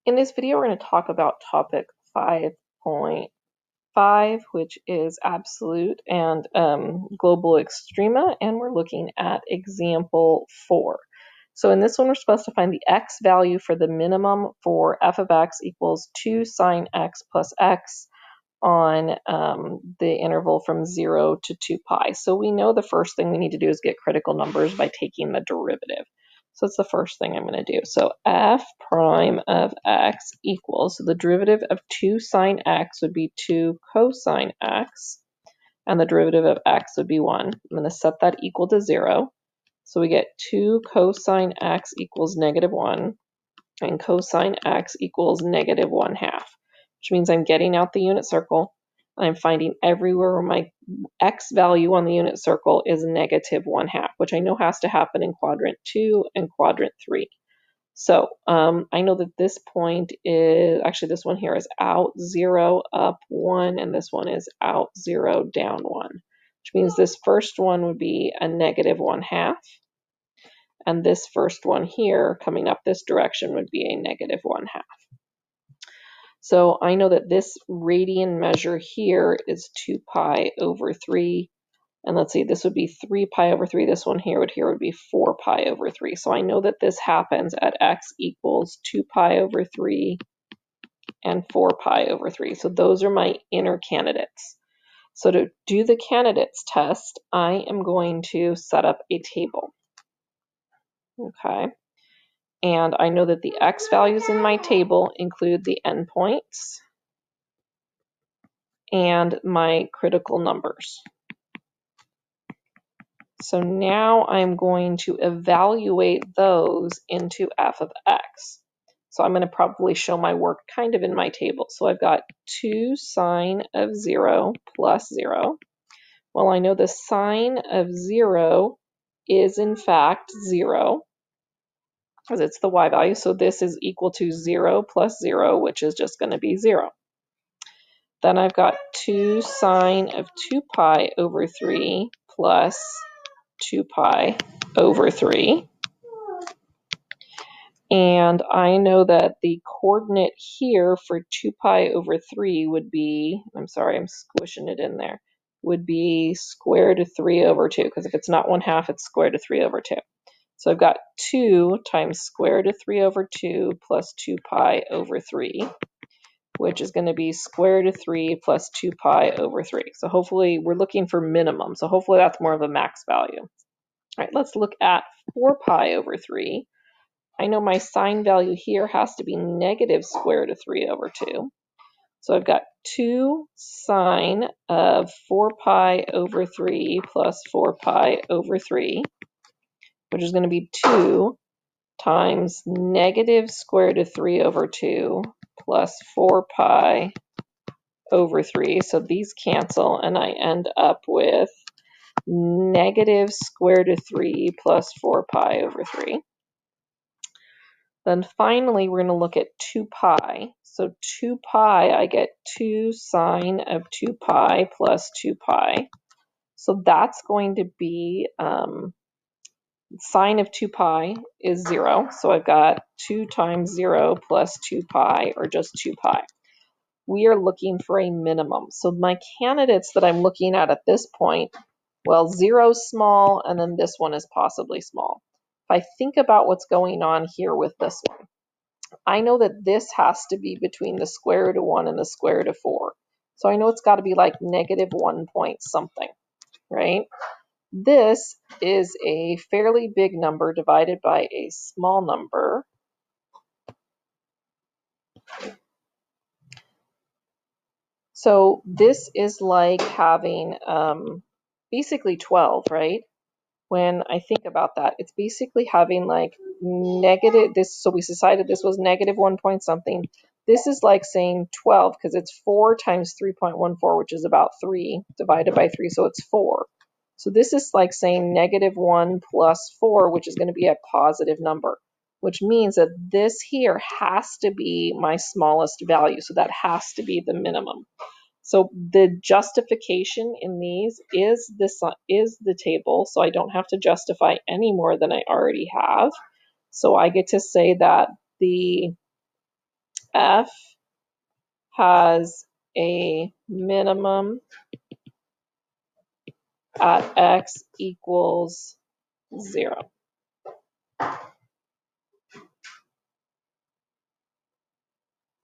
In this video, we're going to talk about topic 5.5, which is absolute and global extrema, and we're looking at example 4. So in this one, we're supposed to find the x value for the minimum for f of x equals 2 sine x plus x on the interval from 0 to 2 pi. So we know the first thing we need to do is get critical numbers by taking the derivative. So that's the first thing I'm going to do. So f prime of x equals, so the derivative of 2 sine x would be 2 cosine x, and the derivative of x would be 1. I'm going to set that equal to 0. So we get 2 cosine x equals negative 1, and cosine x equals negative 1/2, which means I'm getting out the unit circle, and I'm finding everywhere where my x value on the unit circle is negative 1/2, which I know has to happen in quadrant 2 and quadrant 3. So I know that this point is, actually this one here is out 0, up 1, and this one is out 0, down 1, which means this first one would be a negative 1/2. And this first one here, coming up this direction, would be a negative 1/2. So I know that this radian measure here is 2 pi over 3. And let's see, this would be 3 pi over 3. This one here would be 4 pi over 3. So I know that this happens at x equals 2 pi over 3 and 4 pi over 3. So those are my inner candidates. So to do the candidates test, I am going to set up a table. Okay. And I know that the x values in my table include the endpoints and my critical numbers. So now I'm going to evaluate those into f of x. So I'm going to probably show my work kind of in my table. So I've got 2 sine of 0 plus 0. Well, I know the sine of 0 is in fact 0, because it's the y value. So this is equal to 0 plus 0, which is just going to be 0. Then I've got 2 sine of 2 pi over 3 plus 2 pi over 3. And I know that the coordinate here for 2 pi over 3 would be, I'm sorry, I'm squishing it in there, would be square root of 3 over 2, because if it's not 1/2, it's square root of 3 over 2. So I've got 2 times square root of 3 over 2 plus 2 pi over 3, which is going to be square root of 3 plus 2 pi over 3. So hopefully we're looking for minimum. So hopefully that's more of a max value. All right, let's look at 4 pi over 3. I know my sine value here has to be negative square root of 3 over 2. So I've got 2 sine of 4 pi over 3 plus 4 pi over 3, which is going to be 2 times negative square root of 3 over 2 plus 4 pi over 3. So these cancel, and I end up with negative square root of 3 plus 4 pi over 3. Then finally, we're going to look at 2 pi. So 2 pi, I get 2 sine of 2 pi plus 2 pi. So that's going to be, sine of 2 pi is 0. So I've got 2 times 0 plus 2 pi, or just 2 pi. We are looking for a minimum. So my candidates that I'm looking at this point, well, 0 is small, and then this one is possibly small. If I think about what's going on here with this one, I know that this has to be between the square root of 1 and the square root of 4. So I know it's got to be like negative 1 point something, right? This is a fairly big number divided by a small number. So this is like having basically 12, right? When I think about that, it's basically having like negative this. So we decided this was negative 1 point something. This is like saying 12, because it's 4 times 3.14, which is about 3 divided by 3. So it's 4. So this is like saying negative 1 plus 4, which is going to be a positive number, which means that this here has to be my smallest value. So that has to be the minimum. So the justification in these is the table, so I don't have to justify any more than I already have. So I get to say that the f has a minimum at x equals 0.